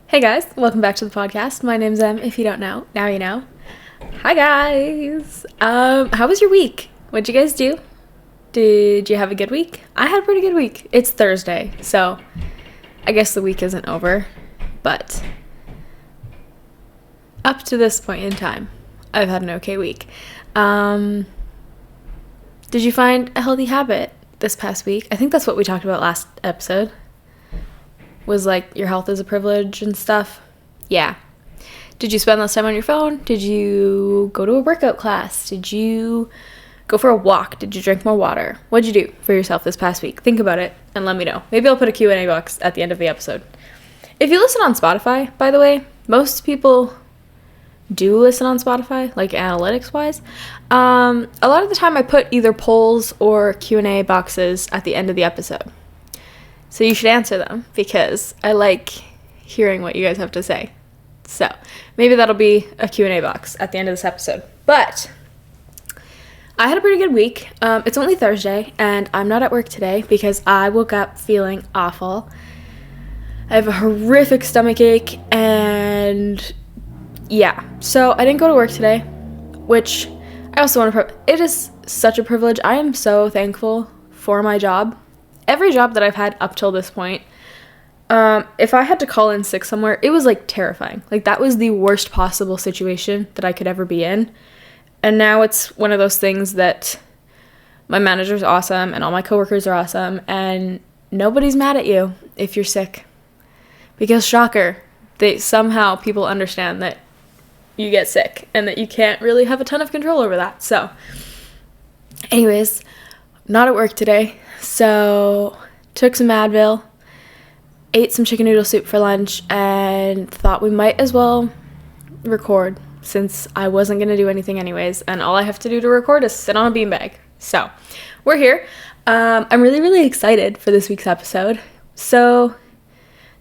Hey guys, welcome back to the podcast. My name's Em. If you don't know, now you know. Hi guys. How was your week? What'd you guys do? Did you have a good week? I had a pretty good week. It's Thursday, so I guess the week isn't over, but up to this point in time, I've had an okay week. Did you find a healthy habit this past week? I think that's what we talked about last episode. Was like your health is a privilege and stuff. Yeah. Did you spend less time on your phone? Did you go to a workout class? Did you go for a walk? Did you drink more water? What'd you do for yourself this past week? Think about it and let me know. Maybe I'll put a Q&A box at the end of the episode. If you listen on Spotify, by the way, most people do listen on Spotify, like analytics wise. A lot of the time I put either polls or Q&A boxes at the end of the episode. So you should answer them because I like hearing what you guys have to say. So maybe that'll be a Q&A box at the end of this episode. But I had a pretty good week. It's only Thursday and I'm not at work today because I woke up feeling awful. I have a horrific stomach ache and yeah. So I didn't go to work today, which I also want to it is such a privilege. I am so thankful for my job. Every job that I've had up till this point, if I had to call in sick somewhere, it was like terrifying. Like that was the worst possible situation that I could ever be in. And now it's one of those things that my manager's awesome and all my coworkers are awesome and nobody's mad at you if you're sick. Because shocker, somehow people understand that you get sick and that you can't really have a ton of control over that. So anyways, not at work today. So, took some Advil, ate some chicken noodle soup for lunch, and thought we might as well record since I wasn't going to do anything anyways, and all I have to do to record is sit on a beanbag. So, we're here. I'm really, really excited for this week's episode. So,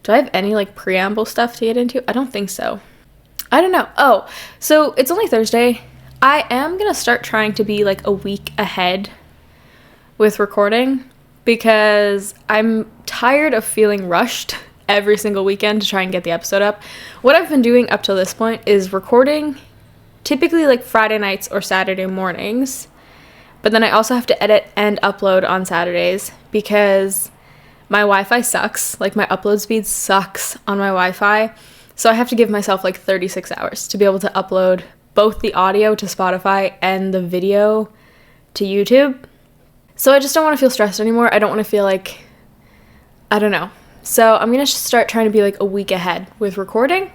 do I have any, preamble stuff to get into? I don't think so. I don't know. Oh, so it's only Thursday. I am going to start trying to be, a week ahead with recording because I'm tired of feeling rushed every single weekend to try and get the episode up. What I've been doing up till this point is recording typically Friday nights or Saturday mornings, but then I also have to edit and upload on Saturdays because my Wi-Fi sucks. My upload speed sucks on my Wi-Fi, so I have to give myself 36 hours to be able to upload both the audio to Spotify and the video to YouTube. So I just don't want to feel stressed anymore. I don't want to feel I don't know. So I'm going to start trying to be a week ahead with recording,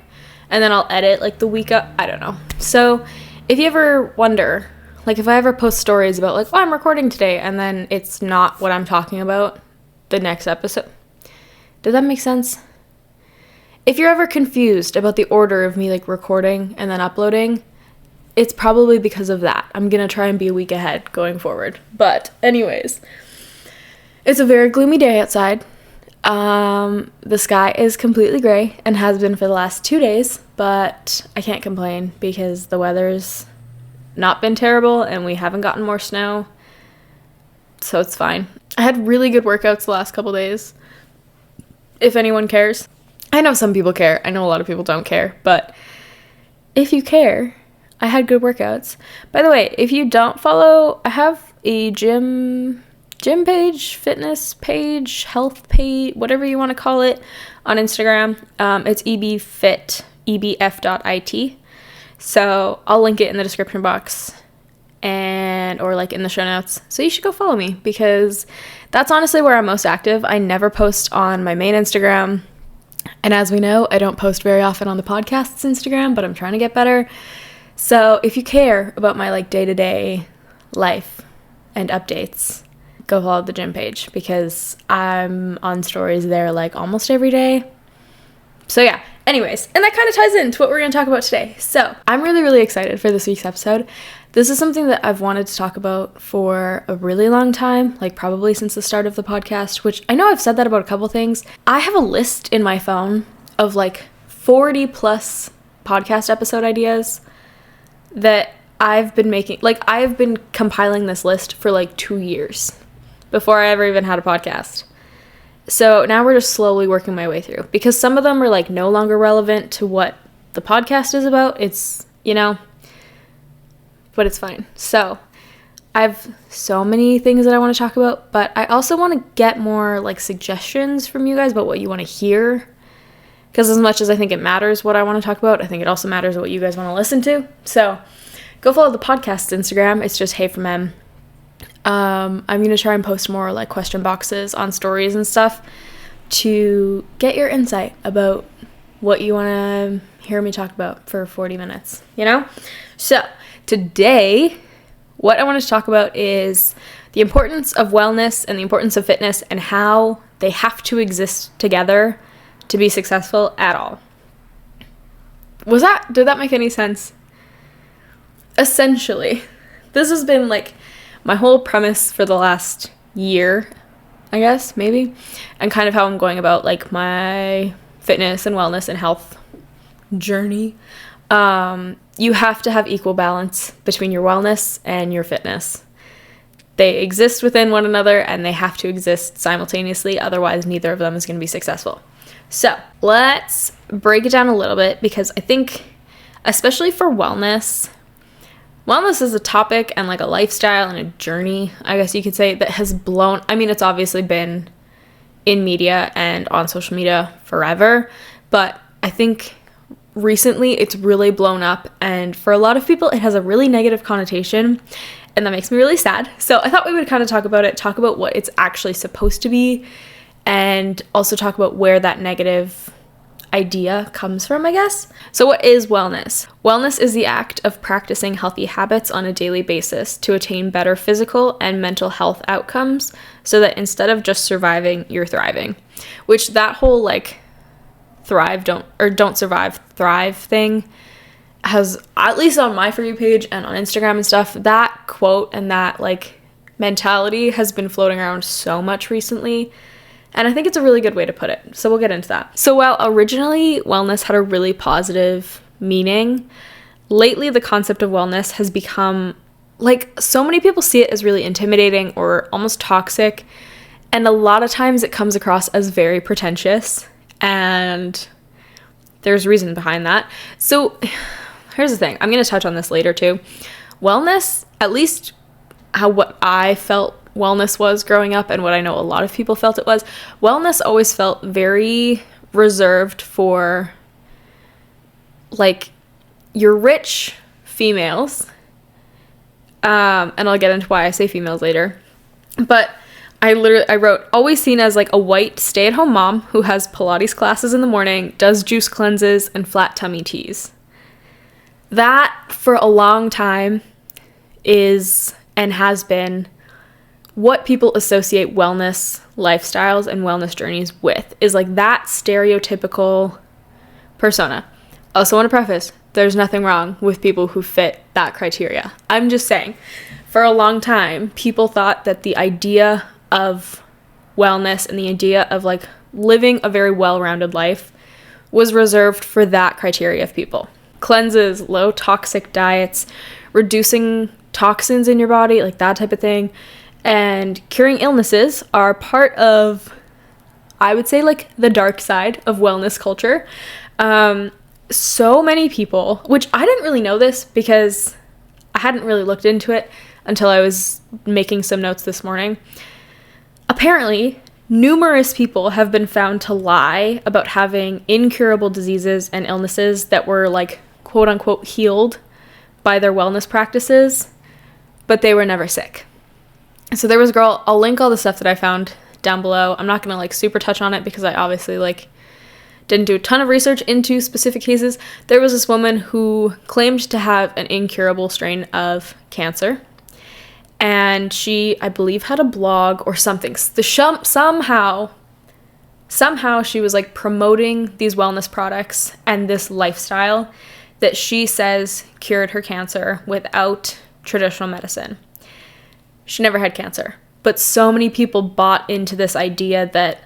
and then I'll edit the week up. I don't know. So if you ever wonder, if I ever post stories about I'm recording today, and then it's not what I'm talking about the next episode. Does that make sense? If you're ever confused about the order of me recording and then uploading, it's probably because of that. I'm going to try and be a week ahead going forward. But anyways, it's a very gloomy day outside. The sky is completely gray and has been for the last 2 days, but I can't complain because the weather's not been terrible and we haven't gotten more snow. So it's fine. I had really good workouts the last couple days. If anyone cares. I know some people care. I know a lot of people don't care, but if you care, I had good workouts. By the way, if you don't follow, I have a gym page, fitness page, health page, whatever you want to call it, on Instagram. It's ebf.it. So I'll link it in the description box or in the show notes. So you should go follow me because that's honestly where I'm most active. I never post on my main Instagram. And as we know, I don't post very often on the podcast's Instagram, but I'm trying to get better. So if you care about my day-to-day life and updates, go follow the gym page because I'm on stories there almost every day. So yeah, anyways, and that kind of ties into what we're going to talk about today. So I'm really, really excited for this week's episode. This is something that I've wanted to talk about for a really long time, probably since the start of the podcast, which I know I've said that about a couple things. I have a list in my phone of 40 plus podcast episode ideas that I've been making. I've been compiling this list for 2 years before I ever even had a podcast. So now we're just slowly working my way through, because some of them are like no longer relevant to what the podcast is about. It's, but it's fine. So I have so many things that I want to talk about, but I also want to get more like suggestions from you guys about what you want to hear. Because as much as I think it matters what I want to talk about, I think it also matters what you guys want to listen to. So go follow the podcast's Instagram. It's just Hey From M. I'm going to try and post more like question boxes on stories and stuff to get your insight about what you want to hear me talk about for 40 minutes, So today, what I want to talk about is the importance of wellness and the importance of fitness and how they have to exist together to be successful at all. Did that make any sense? Essentially, this has been like my whole premise for the last year, I guess, maybe, and kind of how I'm going about like my fitness and wellness and health journey. You have to have equal balance between your wellness and your fitness. They exist within one another and they have to exist simultaneously, otherwise neither of them is going to be successful. So let's break it down a little bit, because I think, especially for wellness is a topic and like a lifestyle and a journey, I guess you could say, that has blown, it's obviously been in media and on social media forever, but I think recently it's really blown up, and for a lot of people it has a really negative connotation, and that makes me really sad. So I thought we would kind of talk about what it's actually supposed to be, and also talk about where that negative idea comes from, I guess. So what is wellness? Wellness is the act of practicing healthy habits on a daily basis to attain better physical and mental health outcomes, so that instead of just surviving, you're thriving. Which that whole like don't survive, thrive thing has, at least on my For You page and on Instagram and stuff, that quote and that like mentality has been floating around so much recently. And I think it's a really good way to put it. So we'll get into that. So while originally wellness had a really positive meaning, lately the concept of wellness has become, like, so many people see it as really intimidating or almost toxic. And a lot of times it comes across as very pretentious. And there's reason behind that. So here's the thing. I'm going to touch on this later too. Wellness, at least what I felt wellness was growing up and what I know a lot of people felt it was, wellness always felt very reserved for like your rich females, and I'll get into why I say females later, but I wrote always seen as like a white stay-at-home mom who has Pilates classes in the morning, does juice cleanses and flat tummy teas. That for a long time is and has been what people associate wellness lifestyles and wellness journeys with, is like that stereotypical persona. Also want to preface, there's nothing wrong with people who fit that criteria. I'm just saying, for a long time, people thought that the idea of wellness and the idea of like living a very well-rounded life was reserved for that criteria of people. Cleanses, low toxic diets, reducing toxins in your body, like that type of thing, and curing illnesses are part of, I would say, like the dark side of wellness culture. So many people, which I didn't really know this because I hadn't really looked into it until I was making some notes this morning. Apparently, numerous people have been found to lie about having incurable diseases and illnesses that were like quote unquote healed by their wellness practices, but they were never sick. So there was a girl, I'll link all the stuff that I found down below. I'm not going to like super touch on it because I obviously like didn't do a ton of research into specific cases. There was this woman who claimed to have an incurable strain of cancer. And she, I believe, had a blog or something. Somehow she was like promoting these wellness products and this lifestyle that she says cured her cancer without traditional medicine. She never had cancer. But so many people bought into this idea that,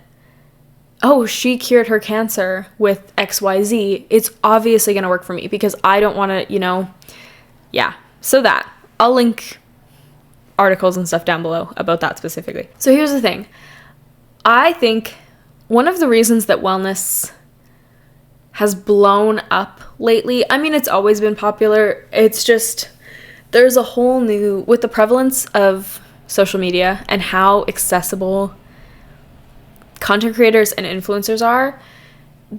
oh, she cured her cancer with XYZ. It's obviously going to work for me because I don't want to, yeah. So that. I'll link articles and stuff down below about that specifically. So here's the thing. I think one of the reasons that wellness has blown up lately, I mean, it's always been popular. It's just, there's a whole new, with the prevalence of social media and how accessible content creators and influencers are,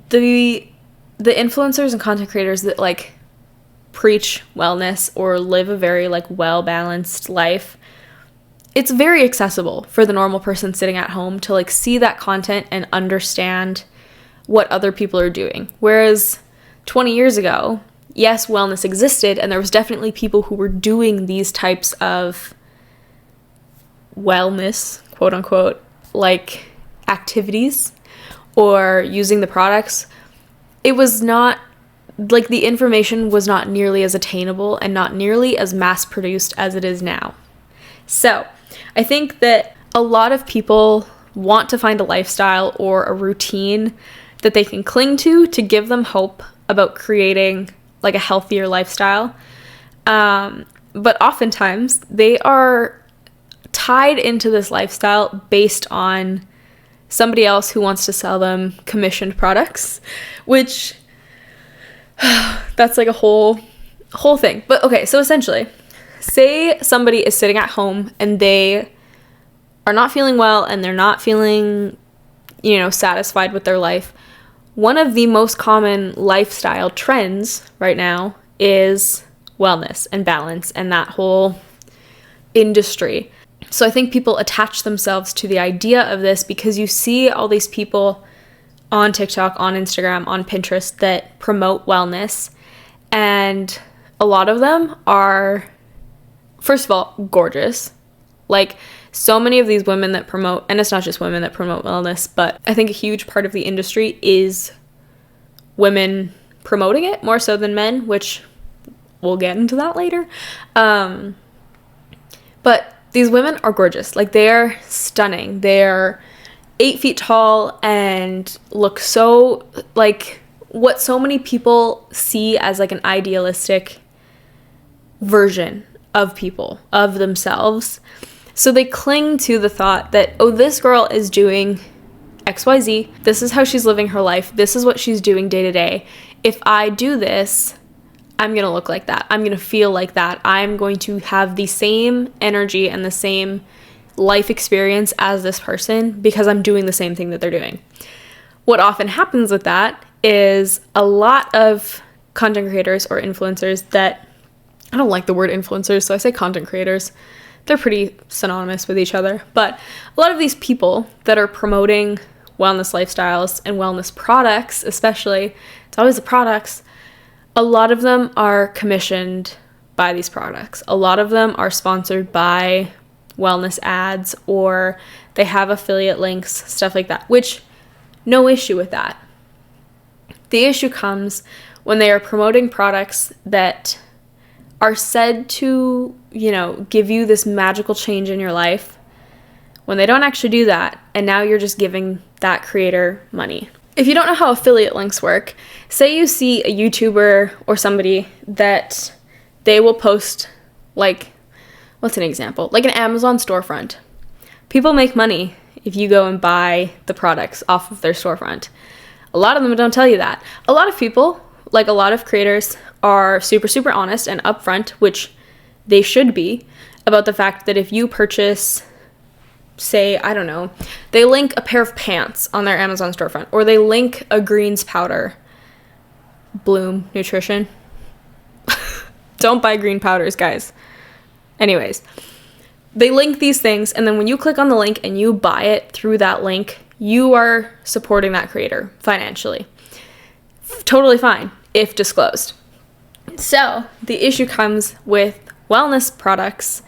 the influencers and content creators that like preach wellness or live a very like well-balanced life, it's very accessible for the normal person sitting at home to like see that content and understand what other people are doing. Whereas 20 years ago, yes, wellness existed and there was definitely people who were doing these types of wellness, quote unquote, like activities or using the products. It was not like the information was not nearly as attainable and not nearly as mass produced as it is now. So I think that a lot of people want to find a lifestyle or a routine that they can cling to give them hope about creating like a healthier lifestyle. But oftentimes they are tied into this lifestyle based on somebody else who wants to sell them commissioned products, which that's like a whole thing. But okay, so essentially, say somebody is sitting at home and they are not feeling well and they're not feeling, satisfied with their life. One of the most common lifestyle trends right now is wellness and balance and that whole industry. So I think people attach themselves to the idea of this because you see all these people on TikTok, on Instagram, on Pinterest that promote wellness. And a lot of them are, first of all, gorgeous. Like, so many of these women that promote, and it's not just women that promote wellness, but I think a huge part of the industry is women promoting it more so than men, which we'll get into that later. But these women are gorgeous. Like, they're stunning. They're 8 feet tall and look so like what so many people see as like an idealistic version of people, of themselves. So they cling to the thought that, oh, this girl is doing XYZ. This is how she's living her life. This is what she's doing day to day. If I do this, I'm going to look like that. I'm going to feel like that. I'm going to have the same energy and the same life experience as this person because I'm doing the same thing that they're doing. What often happens with that is a lot of content creators or influencers that, I don't like the word influencers, so I say content creators. They're pretty synonymous with each other. But a lot of these people that are promoting wellness lifestyles and wellness products, especially, it's always the products, a lot of them are commissioned by these products. A lot of them are sponsored by wellness ads or they have affiliate links, stuff like that, which no issue with that. The issue comes when they are promoting products that are said to, give you this magical change in your life when they don't actually do that, and now you're just giving that creator money. If you don't know how affiliate links work, say you see a YouTuber or somebody that they will post like, what's an example? Like an Amazon storefront. People make money if you go and buy the products off of their storefront. A lot of them don't tell you that. A lot of people, like a lot of creators, are super, super honest and upfront, which they should be, about the fact that if you purchase, say, I don't know, they link a pair of pants on their Amazon storefront, or they link a greens powder, Bloom Nutrition. Don't buy green powders, guys. Anyways, they link these things, and then when you click on the link and you buy it through that link, you are supporting that creator financially. Totally fine, if disclosed. So, the issue comes with wellness products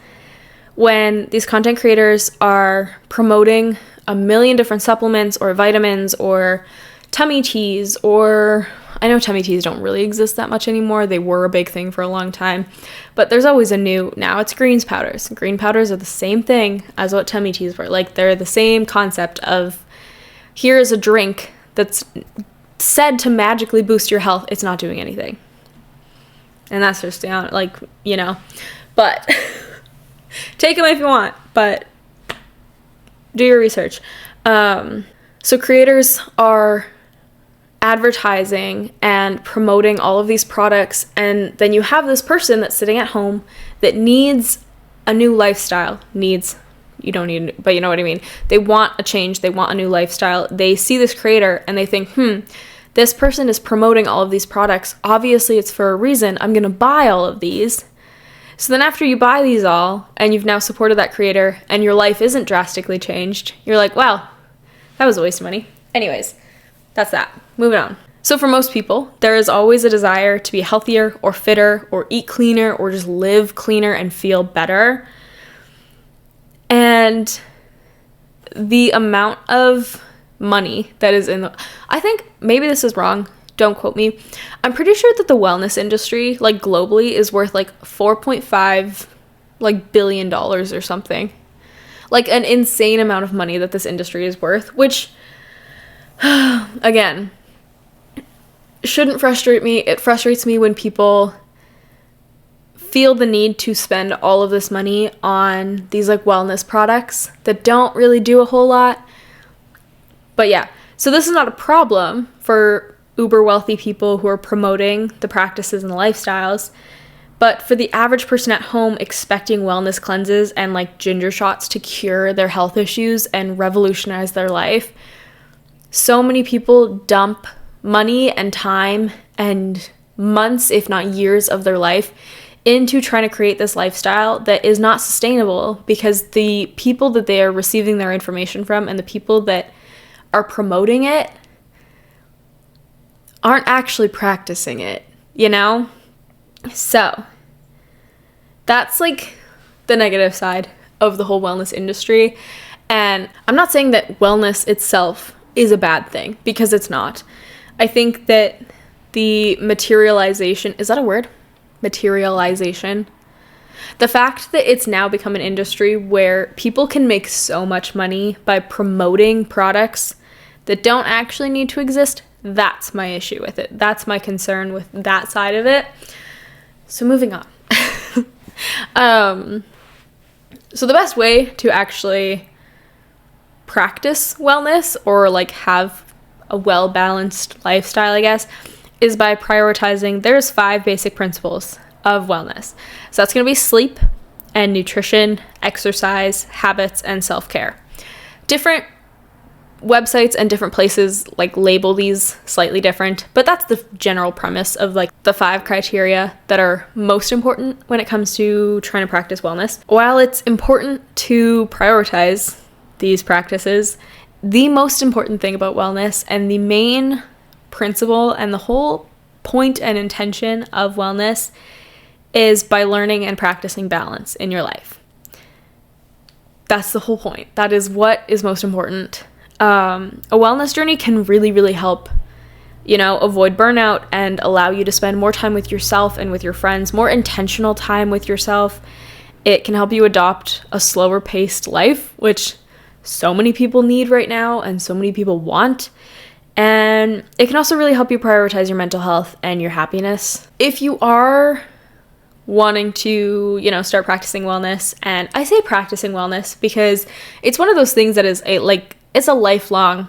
when these content creators are promoting a million different supplements or vitamins or tummy teas, or I know tummy teas don't really exist that much anymore. They were a big thing for a long time, but there's always a new, now it's greens powders. Green powders are the same thing as what tummy teas were. Like, they're the same concept of, here is a drink that's said to magically boost your health. It's not doing anything. And that's just, but take them if you want, but do your research. So creators are advertising and promoting all of these products, and then you have this person that's sitting at home that needs a new lifestyle. You don't need, but you know what I mean. They want a change. They want a new lifestyle. They see this creator and they think, this person is promoting all of these products. Obviously, it's for a reason. I'm going to buy all of these. So then after you buy these all and you've now supported that creator and your life isn't drastically changed, you're like, wow, that was a waste of money. Anyways, that's that. Moving on. So for most people, there is always a desire to be healthier or fitter or eat cleaner or just live cleaner and feel better. And the amount of money that is I think maybe this is wrong. Don't quote me. I'm pretty sure that the wellness industry, like globally, is worth like $4.5 billion or something. Like an insane amount of money that this industry is worth, which, again, shouldn't frustrate me. It frustrates me when people feel the need to spend all of this money on these like wellness products that don't really do a whole lot. But yeah, so this is not a problem for uber wealthy people who are promoting the practices and the lifestyles, but for the average person at home expecting wellness cleanses and like ginger shots to cure their health issues and revolutionize their life, so many people dump money and time and months, if not years of their life into trying to create this lifestyle that is not sustainable, because the people that they are receiving their information from and the people that are promoting it aren't actually practicing it, you know? So that's like the negative side of the whole wellness industry. And I'm not saying that wellness itself is a bad thing, because it's not. I think that the materialization, is that a word? Materialization. The fact that it's now become an industry where people can make so much money by promoting products that don't actually need to exist, that's my issue with it. That's my concern with that side of it. So moving on. So the best way to actually practice wellness or like have a well-balanced lifestyle, I guess, is by prioritizing. There's 5 basic principles of wellness. So that's going to be sleep and nutrition, exercise, habits, and self-care. Different websites and different places like label these slightly different, but that's the general premise of like the 5 criteria that are most important when it comes to trying to practice wellness. While it's important to prioritize these practices, the most important thing about wellness and the main principle and the whole point and intention of wellness is by learning and practicing balance in your life. That's the whole point. That is what is most important. A wellness journey can really, really help, avoid burnout and allow you to spend more time with yourself and with your friends, more intentional time with yourself. It can help you adopt a slower paced life, which so many people need right now and so many people want. And it can also really help you prioritize your mental health and your happiness. If you are wanting to, start practicing wellness, and I say practicing wellness because it's one of those things that is it's a lifelong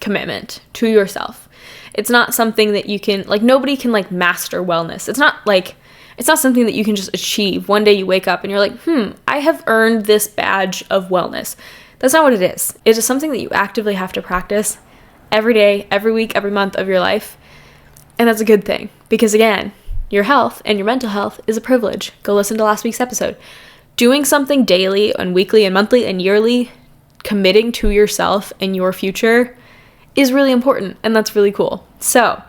commitment to yourself. It's not something that you can, nobody can, master wellness. It's not something that you can just achieve. One day you wake up and you're like, I have earned this badge of wellness. That's not what it is. It is something that you actively have to practice every day, every week, every month of your life. And that's a good thing, because again, your health and your mental health is a privilege. Go listen to last week's episode. Doing something daily and weekly and monthly and yearly, committing to yourself and your future, is really important, and that's really cool. So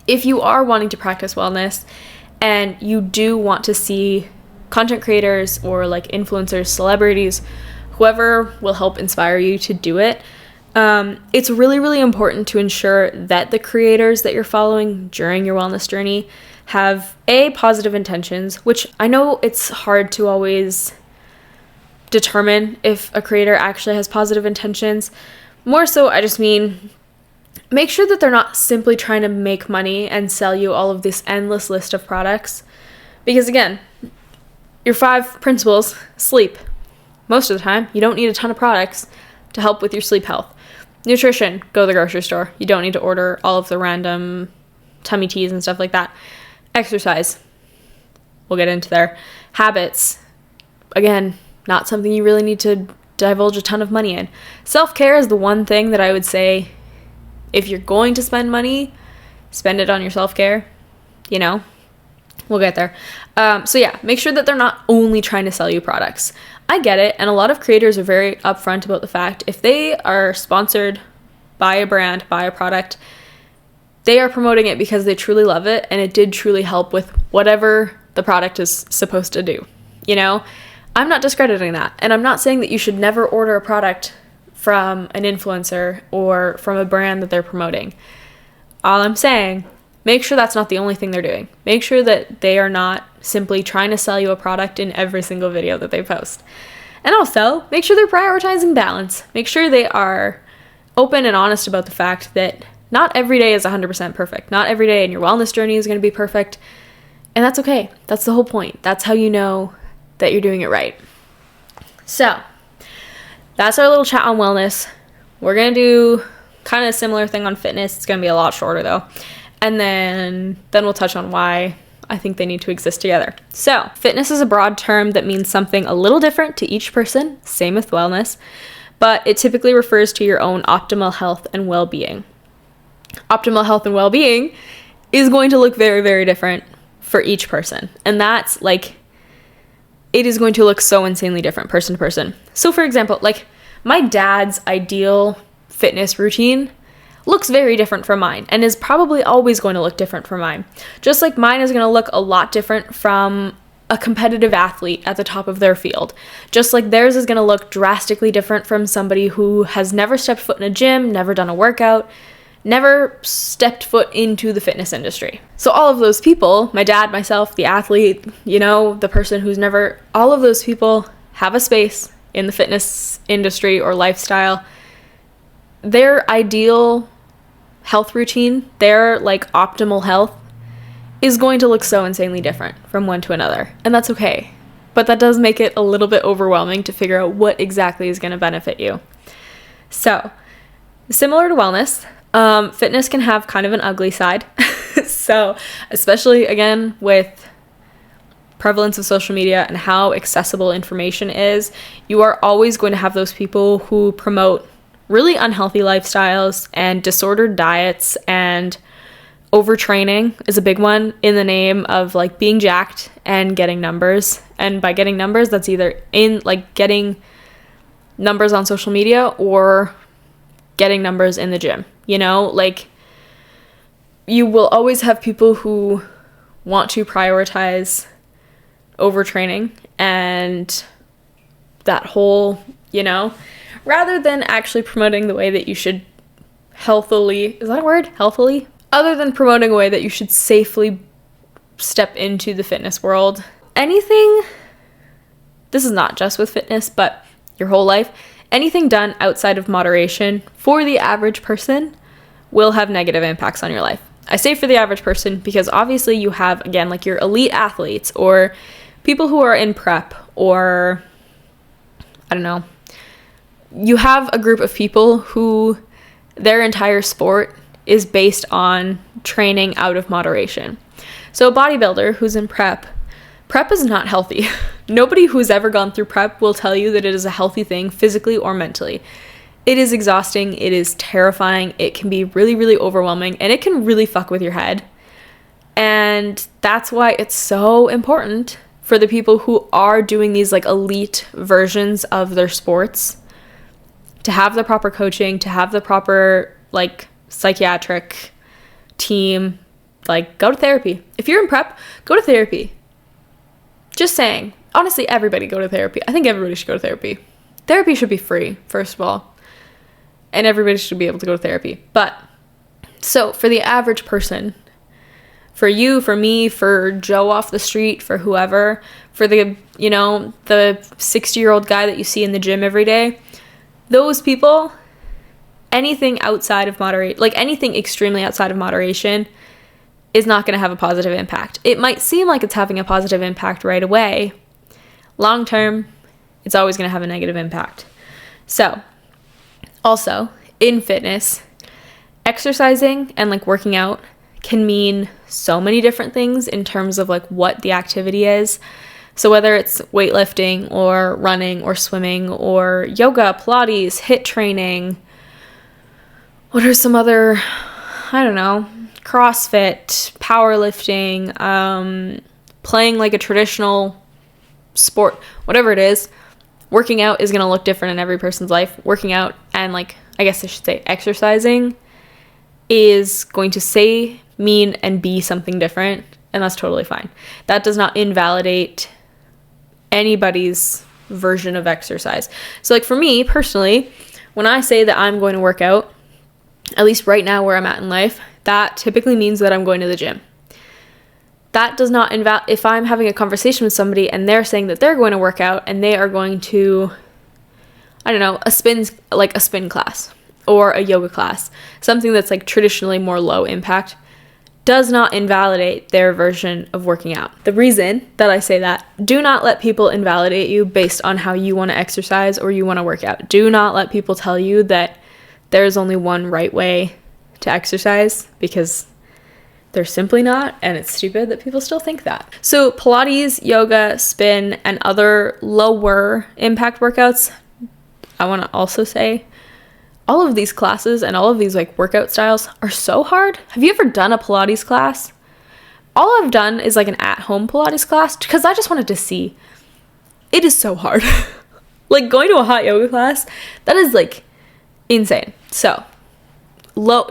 if you are wanting to practice wellness and you do want to see content creators or influencers, celebrities, whoever will help inspire you to do it, it's really, really important to ensure that the creators that you're following during your wellness journey have positive intentions, which I know it's hard to always determine if a creator actually has positive intentions. More so, I just mean make sure that they're not simply trying to make money and sell you all of this endless list of products. Because again, your 5 principles: sleep. Most of the time, you don't need a ton of products to help with your sleep health. Nutrition, go to the grocery store. You don't need to order all of the random tummy teas and stuff like that. Exercise, we'll get into there. Habits, again, not something you really need to divulge a ton of money in. Self-care is the one thing that I would say, if you're going to spend money, spend it on your self-care, you know? We'll get there. So yeah, make sure that they're not only trying to sell you products. I get it, and a lot of creators are very upfront about the fact if they are sponsored by a brand, by a product, they are promoting it because they truly love it, and it did truly help with whatever the product is supposed to do. You know, I'm not discrediting that, and I'm not saying that you should never order a product from an influencer or from a brand that they're promoting. All I'm saying, make sure that's not the only thing they're doing. Make sure that they are not simply trying to sell you a product in every single video that they post. And also, make sure they're prioritizing balance. Make sure they are open and honest about the fact that not every day is 100% perfect. Not every day in your wellness journey is going to be perfect. And that's okay. That's the whole point. That's how you know that you're doing it right. So, that's our little chat on wellness. We're going to do kind of a similar thing on fitness. It's going to be a lot shorter though. And then we'll touch on why I think they need to exist together. So, fitness is a broad term that means something a little different to each person, same with wellness, but it typically refers to your own optimal health and well-being. Optimal health and well-being is going to look very, very different for each person. And that's like, it is going to look so insanely different person to person. So for example, like my dad's ideal fitness routine looks very different from mine and is probably always going to look different from mine. Just like mine is going to look a lot different from a competitive athlete at the top of their field. Just like theirs is going to look drastically different from somebody who has never stepped foot in a gym, never done a workout, never stepped foot into the fitness industry. So all of those people, my dad, myself, the athlete, you know, the person who's never, all of those people have a space in the fitness industry or lifestyle. Their ideal health routine, their like optimal health is going to look so insanely different from one to another. And that's okay. But that does make it a little bit overwhelming to figure out what exactly is going to benefit you. So, similar to wellness, fitness can have kind of an ugly side. So, especially again with prevalence of social media and how accessible information is, you are always going to have those people who promote really unhealthy lifestyles and disordered diets, and overtraining is a big one in the name of like being jacked and getting numbers. And by getting numbers, that's either in like getting numbers on social media or getting numbers in the gym. You know, like you will always have people who want to prioritize overtraining and that whole, you know, rather than actually promoting the way that you should healthily, is that a word? Healthily? Other than promoting a way that you should safely step into the fitness world. Anything, this is not just with fitness, but your whole life, anything done outside of moderation for the average person will have negative impacts on your life. I say for the average person because obviously you have, again, like your elite athletes or people who are in prep, or I don't know, you have a group of people who their entire sport is based on training out of moderation. So a bodybuilder who's in prep is not healthy. Nobody who's ever gone through prep will tell you that it is a healthy thing physically or mentally. It is exhausting, it is terrifying, it can be really, really overwhelming, and it can really fuck with your head. And that's why it's so important for the people who are doing these like elite versions of their sports to have the proper coaching, to have the proper like psychiatric team, like go to therapy. If you're in prep, go to therapy. Just saying. Honestly, everybody go to therapy. I think everybody should go to therapy. Therapy should be free, first of all. And everybody should be able to go to therapy. But, so for the average person, for you, for me, for Joe off the street, for whoever, for the, you know, the 60-year-old guy that you see in the gym every day, those people, anything outside of moderate, like anything extremely outside of moderation is not going to have a positive impact. It might seem like it's having a positive impact right away. Long term, it's always going to have a negative impact. So, also, in fitness, exercising and like working out can mean so many different things in terms of like what the activity is. So whether it's weightlifting or running or swimming or yoga, Pilates, HIIT training, what are some other, I don't know, CrossFit, powerlifting, playing like a traditional sport, whatever it is, working out is going to look different in every person's life. Working out and like, I guess I should say exercising is going to say, mean, and be something different, and that's totally fine. That does not invalidate anybody's version of exercise. So like for me personally, when I say that I'm going to work out, at least right now where I'm at in life, that typically means that I'm going to the gym. That does not if I'm having a conversation with somebody and they're saying that they're going to work out and they are going to, I don't know, a spin class or a yoga class, something that's like traditionally more low impact, does not invalidate their version of working out. The reason that I say that, do not let people invalidate you based on how you want to exercise or you want to work out. Do not let people tell you that there's only one right way to exercise, because there's simply not, and it's stupid that people still think that. So Pilates, yoga, spin, and other lower impact workouts, I want to also say, all of these classes and all of these like workout styles are so hard. Have you ever done a Pilates class? All I've done is like an at-home Pilates class because I just wanted to see. It is so hard. Like going to a hot yoga class, that is like insane. So,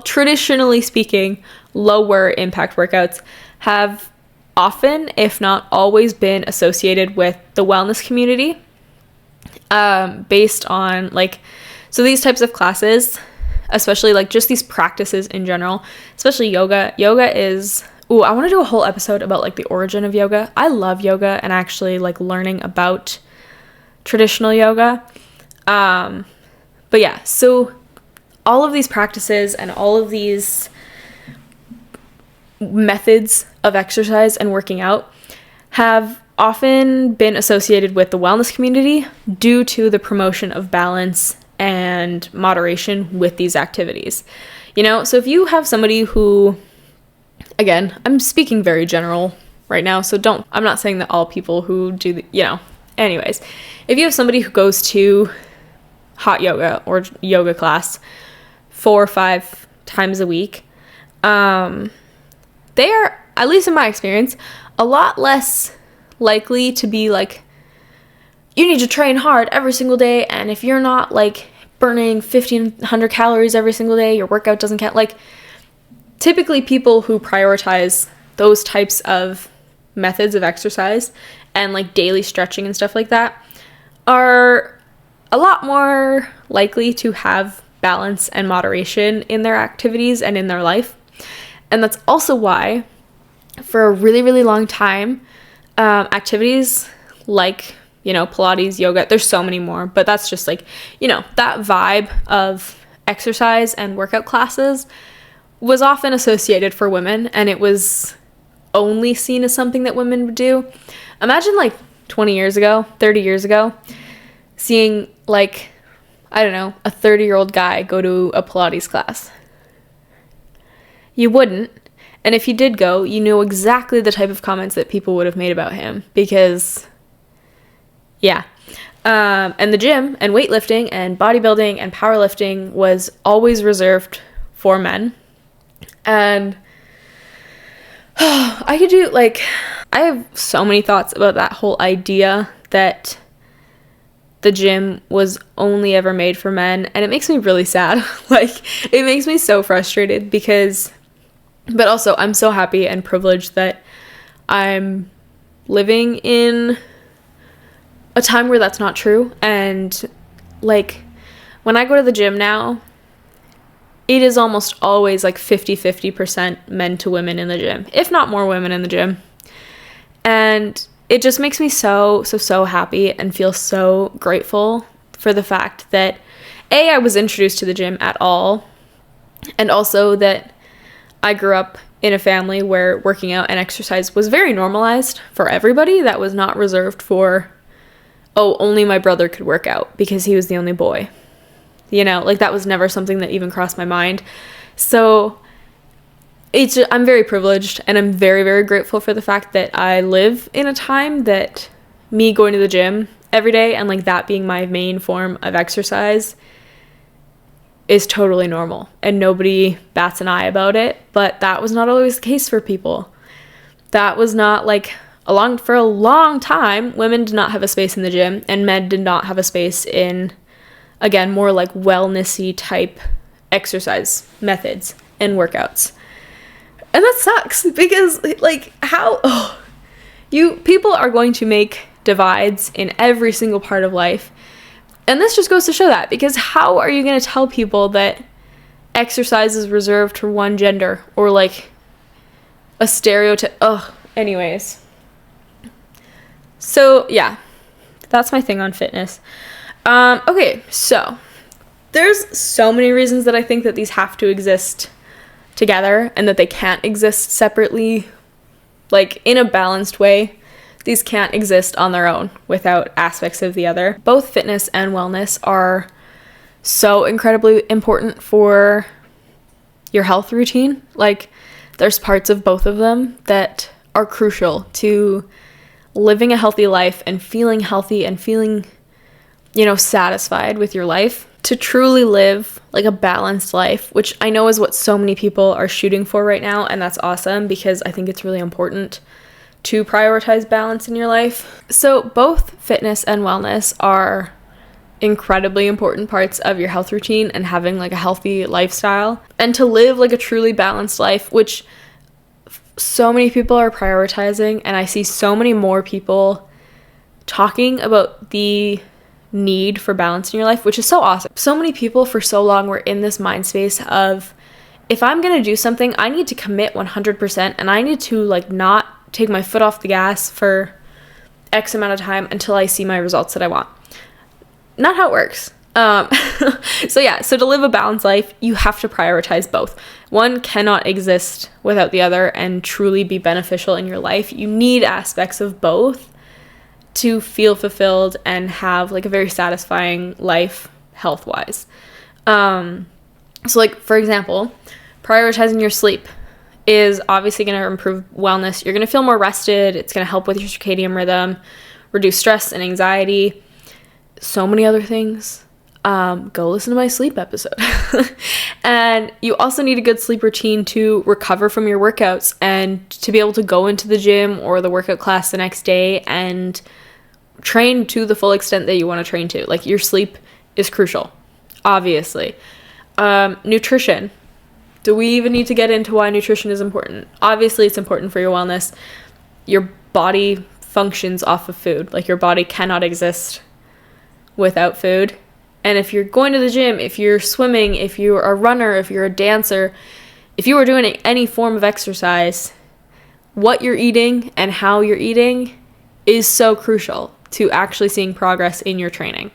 traditionally speaking, lower impact workouts have often, if not always, been associated with the wellness community, based on like, so these types of classes, especially like just these practices in general, especially yoga is, I want to do a whole episode about like the origin of yoga. I love yoga and actually like learning about traditional yoga. But yeah, so all of these practices and all of these methods of exercise and working out have often been associated with the wellness community due to the promotion of balance and moderation with these activities. You know, so if you have somebody who, again, I'm speaking very general right now, so I'm not saying that all people who do, anyways, if you have somebody who goes to hot yoga or yoga class 4 or 5 times a week, they are, at least in my experience, a lot less likely to be like, you need to train hard every single day, and if you're not like burning 1,500 calories every single day, your workout doesn't count. Like, typically people who prioritize those types of methods of exercise and like daily stretching and stuff like that are a lot more likely to have balance and moderation in their activities and in their life. And that's also why for a really, really long time, activities like, Pilates, yoga, there's so many more, but that's just like, that vibe of exercise and workout classes was often associated for women, and it was only seen as something that women would do. Imagine like 20 years ago, 30 years ago, seeing like, I don't know, a 30-year-old guy go to a Pilates class. You wouldn't. And if you did go, you knew exactly the type of comments that people would have made about him, because, yeah. And the gym and weightlifting and bodybuilding and powerlifting was always reserved for men. And I have so many thoughts about that whole idea that the gym was only ever made for men, and it makes me really sad. Like, it makes me so frustrated but also I'm so happy and privileged that I'm living in a time where that's not true. And like, when I go to the gym now, it is almost always like 50% men to women in the gym, if not more women in the gym. And it just makes me so happy and feel so grateful for the fact that I was introduced to the gym at all, and also that I grew up in a family where working out and exercise was very normalized for everybody. That was not reserved for, only my brother could work out because he was the only boy. like that was never something that even crossed my mind. So I'm very privileged, and I'm very, very grateful for the fact that I live in a time that me going to the gym every day and like that being my main form of exercise is totally normal, and nobody bats an eye about it. But that was not always the case for people. That was not like for a long time, women did not have a space in the gym, and men did not have a space in, again, more like wellnessy type exercise methods and workouts. And that sucks, because like people are going to make divides in every single part of life. And this just goes to show that, because how are you going to tell people that exercise is reserved for one gender, or like a stereotype? Anyways. So yeah, that's my thing on fitness. Okay, so there's so many reasons that I think that these have to exist together and that they can't exist separately, like in a balanced way. These can't exist on their own without aspects of the other. Both fitness and wellness are so incredibly important for your health routine. Like, there's parts of both of them that are crucial to living a healthy life and feeling healthy and feeling, satisfied with your life. To truly live like a balanced life, which I know is what so many people are shooting for right now, and that's awesome, because I think it's really important to prioritize balance in your life. So both fitness and wellness are incredibly important parts of your health routine and having like a healthy lifestyle, and to live like a truly balanced life, which so many people are prioritizing. And I see so many more people talking about the need for balance in your life, which is so awesome. So many people for so long were in this mind space of, if I'm going to do something, I need to commit 100%, and I need to like not take my foot off the gas for X amount of time until I see my results that I want. Not how it works. So to live a balanced life, you have to prioritize both. One cannot exist without the other and truly be beneficial in your life. You need aspects of both to feel fulfilled and have like a very satisfying life health-wise. So like, for example, prioritizing your sleep is obviously going to improve wellness. You're going to feel more rested. It's going to help with your circadian rhythm, reduce stress and anxiety, so many other things. Go listen to my sleep episode. And you also need a good sleep routine to recover from your workouts and to be able to go into the gym or the workout class the next day and train to the full extent that you want to train to. Like, your sleep is crucial, obviously. Nutrition. Do we even need to get into why nutrition is important? Obviously, it's important for your wellness. Your body functions off of food. Like, your body cannot exist without food. And if you're going to the gym, if you're swimming, if you're a runner, if you're a dancer, if you are doing any form of exercise, what you're eating and how you're eating is so crucial to actually seeing progress in your training.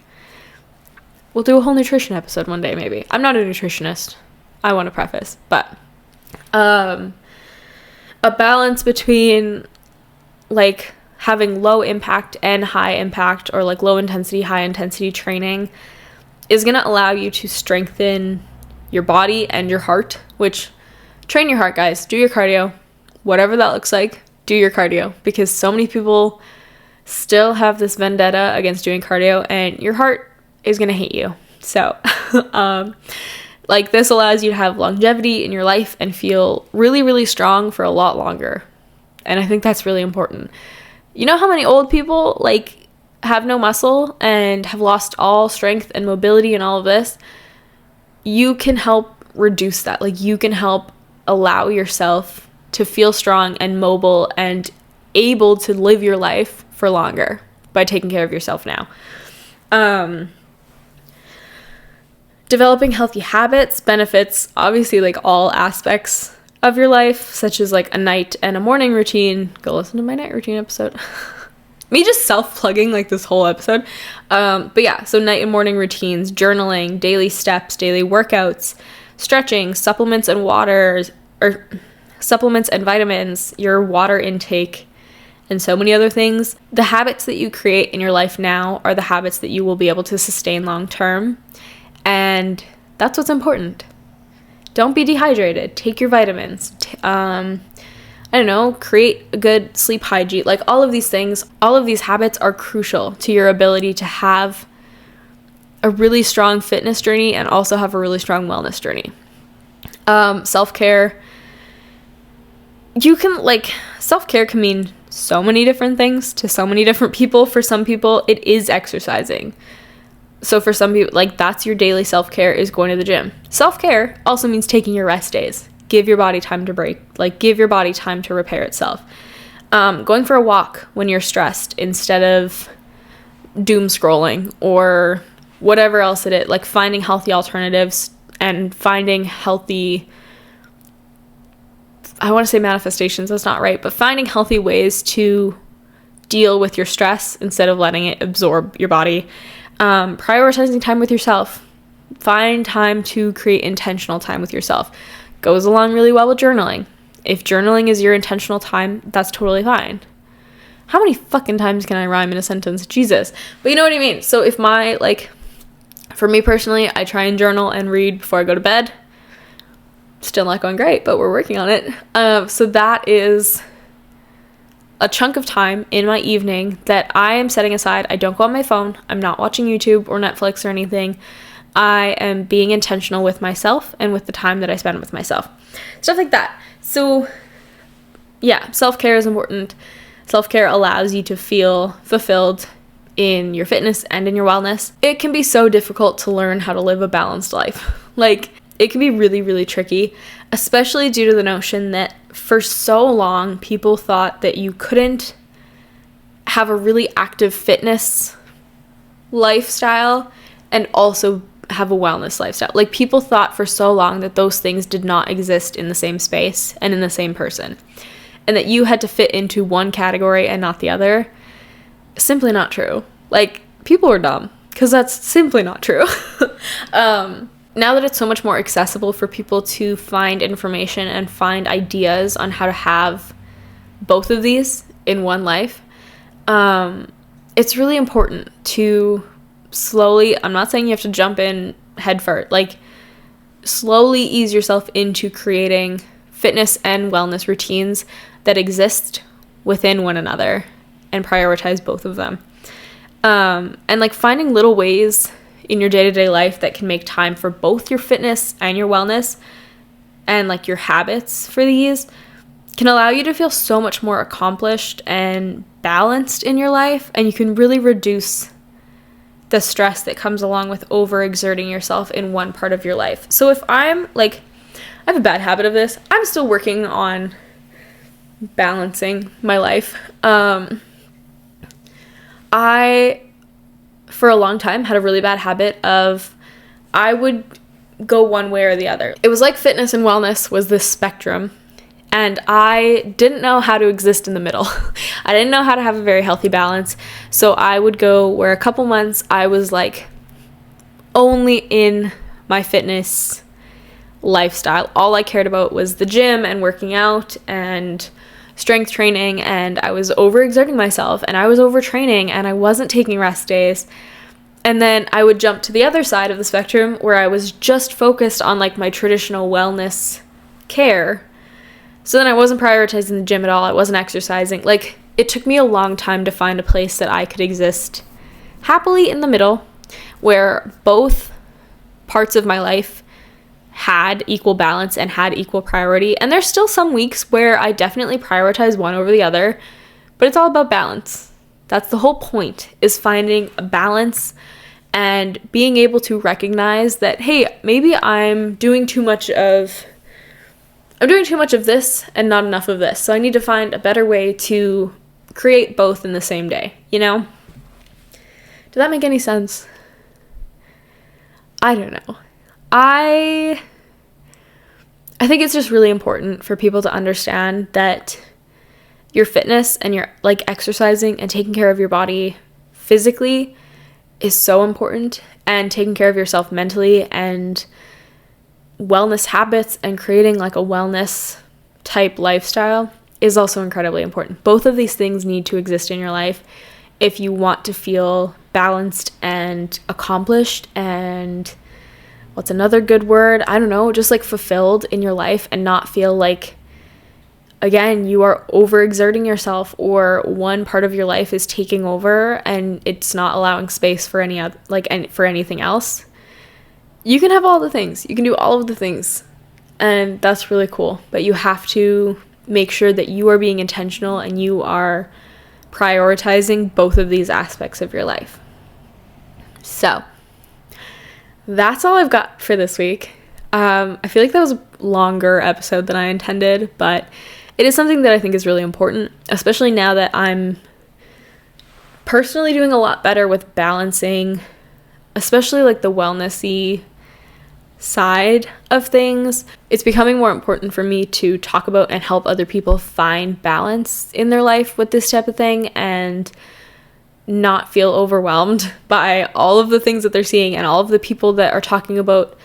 We'll do a whole nutrition episode one day, maybe. I'm not a nutritionist, I want to preface, but a balance between like having low impact and high impact, or like low intensity, high intensity training, is going to allow you to strengthen your body and your heart, which, train your heart, guys. Do your cardio. Whatever that looks like, do your cardio, because so many people still have this vendetta against doing cardio, and your heart is going to hate you. So, like, this allows you to have longevity in your life and feel really, really strong for a lot longer. And I think that's really important. You know how many old people, like, have no muscle and have lost all strength and mobility and all of this? You can help reduce that. Like, you can help allow yourself to feel strong and mobile and able to live your life for longer by taking care of yourself now. Developing healthy habits benefits obviously like all aspects of your life, such as like a night and a morning routine. Go listen to my night routine episode. Me just self-plugging like this whole episode. But yeah, so night and morning routines, journaling, daily steps, daily workouts, stretching, supplements and vitamins, your water intake, and so many other things. The habits that you create in your life now are the habits that you will be able to sustain long term. And that's what's important. Don't be dehydrated. Take your vitamins. I don't know, create a good sleep hygiene. Like, all of these things, all of these habits are crucial to your ability to have a really strong fitness journey and also have a really strong wellness journey. Self-care. Self-care can mean so many different things to so many different people. For some people, it is exercising. So for some people, like, that's your daily self-care, is going to the gym. Self-care also means taking your rest days. Give your body time to break. Like, give your body time to repair itself. Going for a walk when you're stressed instead of doom scrolling or whatever else it is. Like, finding healthy alternatives and finding healthy, I want to say manifestations, that's not right, but finding healthy ways to deal with your stress instead of letting it absorb your body. Prioritizing time with yourself. Find time to create intentional time with yourself. Goes along really well with journaling. If journaling is your intentional time, that's totally fine. How many fucking times can I rhyme in a sentence? Jesus. But you know what I mean? So for me personally, I try and journal and read before I go to bed. Still not going great, but we're working on it. So that is a chunk of time in my evening that I am setting aside. I don't go on my phone. I'm not watching YouTube or Netflix or anything. I am being intentional with myself and with the time that I spend with myself. Stuff like that. So yeah, self-care is important. Self-care allows you to feel fulfilled in your fitness and in your wellness. It can be so difficult to learn how to live a balanced life. Like, it can be really, really tricky, especially due to the notion that for so long, people thought that you couldn't have a really active fitness lifestyle and also have a wellness lifestyle. Like, people thought for so long that those things did not exist in the same space and in the same person, and that you had to fit into one category and not the other. Simply not true. Like, people are dumb, because that's simply not true. Now that it's so much more accessible for people to find information and find ideas on how to have both of these in one life, it's really important to slowly, I'm not saying you have to jump in head first, like, slowly ease yourself into creating fitness and wellness routines that exist within one another and prioritize both of them. And like, finding little ways in your day-to-day life that can make time for both your fitness and your wellness, and like your habits for these, can allow you to feel so much more accomplished and balanced in your life, and you can really reduce the stress that comes along with overexerting yourself in one part of your life. So if I have a bad habit of this. I'm still working on balancing my life. I, for a long time, had a really bad habit of, I would go one way or the other. It was like fitness and wellness was this spectrum, and I didn't know how to exist in the middle. I didn't know how to have a very healthy balance. So I would go where a couple months I was like only in my fitness lifestyle. All I cared about was the gym and working out and strength training, and I was overexerting myself and I was overtraining and I wasn't taking rest days. And then I would jump to the other side of the spectrum where I was just focused on like my traditional wellness care. So then I wasn't prioritizing the gym at all. I wasn't exercising. Like, it took me a long time to find a place that I could exist happily in the middle, where both parts of my life had equal balance and had equal priority. And there's still some weeks where I definitely prioritize one over the other, but it's all about balance. That's the whole point, is finding a balance and being able to recognize that, hey, maybe I'm doing too much of this and not enough of this. So I need to find a better way to create both in the same day, you know? Does that make any sense? I don't know. I think it's just really important for people to understand that your fitness and your like exercising and taking care of your body physically is so important, and taking care of yourself mentally and wellness habits and creating like a wellness type lifestyle is also incredibly important. Both of these things need to exist in your life if you want to feel balanced and accomplished and what's another good word? I don't know, just like fulfilled in your life and not feel like, again, you are overexerting yourself or one part of your life is taking over and it's not allowing space for any other, for anything else. You can have all the things. You can do all of the things. And that's really cool. But you have to make sure that you are being intentional and you are prioritizing both of these aspects of your life. So that's all I've got for this week. I feel like that was a longer episode than I intended, but it is something that I think is really important, especially now that I'm personally doing a lot better with balancing, especially like the wellness-y side of things. It's becoming more important for me to talk about and help other people find balance in their life with this type of thing and not feel overwhelmed by all of the things that they're seeing and all of the people that are talking about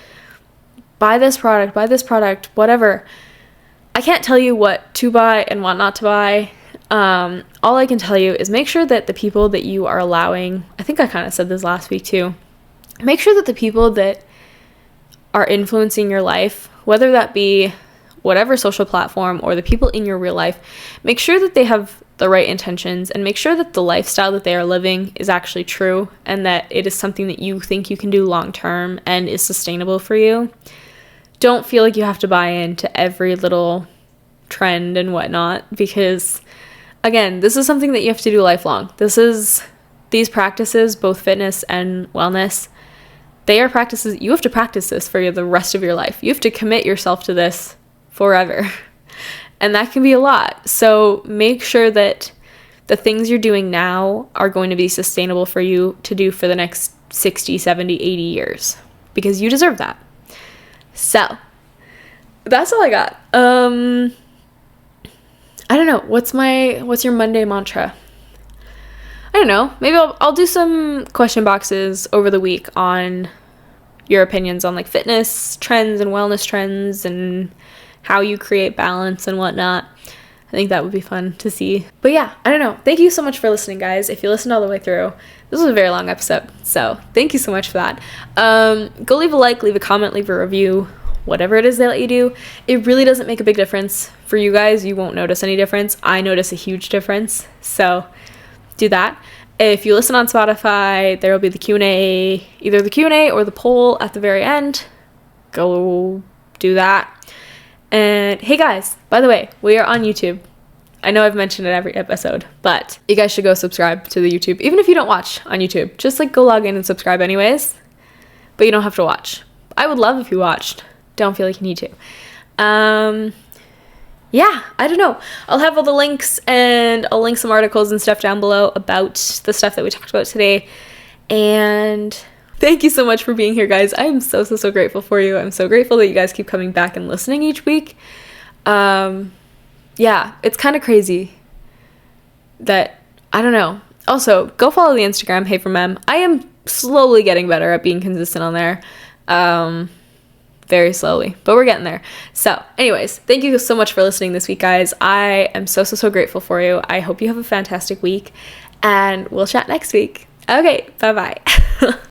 buy this product, whatever. I can't tell you what to buy and what not to buy. All I can tell you is make sure that the people that you are allowing, I think I kind of said this last week too, make sure that the people that are influencing your life, whether that be whatever social platform or the people in your real life, make sure that they have the right intentions and make sure that the lifestyle that they are living is actually true and that it is something that you think you can do long term and is sustainable for you. Don't feel like you have to buy into every little trend and whatnot because, again, this is something that you have to do lifelong. These practices, both fitness and wellness, they are practices. You have to practice this for the rest of your life. You have to commit yourself to this forever. And that can be a lot. So make sure that the things you're doing now are going to be sustainable for you to do for the next 60, 70, 80 years because you deserve that. So that's all I got. I don't know. What's your Monday mantra? I don't know. Maybe I'll do some question boxes over the week on your opinions on like fitness trends and wellness trends and how you create balance and whatnot. I think that would be fun to see. But yeah, I don't know. Thank you so much for listening, guys. If you listened all the way through, this was a very long episode. So thank you so much for that. Go leave a like, leave a comment, leave a review, whatever it is that you do. It really doesn't make a big difference for you guys. You won't notice any difference. I notice a huge difference. So do that. If you listen on Spotify, there will be the Q&A, either the Q&A or the poll at the very end. Go do that. And hey guys, by the way, we are on YouTube. I know I've mentioned it every episode, but you guys should go subscribe to the YouTube. Even if you don't watch on YouTube, just like go log in and subscribe anyways. But you don't have to watch. I would love if you watched. Don't feel like you need to. Yeah, I don't know. I'll have all the links and I'll link some articles and stuff down below about the stuff that we talked about today. And thank you so much for being here, guys. I am so grateful for you. I'm so grateful that you guys keep coming back and listening each week. Yeah, it's kind of crazy that, I don't know. Also, go follow the Instagram, Hey From Em. I am slowly getting better at being consistent on there. Very slowly, but we're getting there. So anyways, thank you so much for listening this week, guys. I am so grateful for you. I hope you have a fantastic week and we'll chat next week. Okay, bye-bye.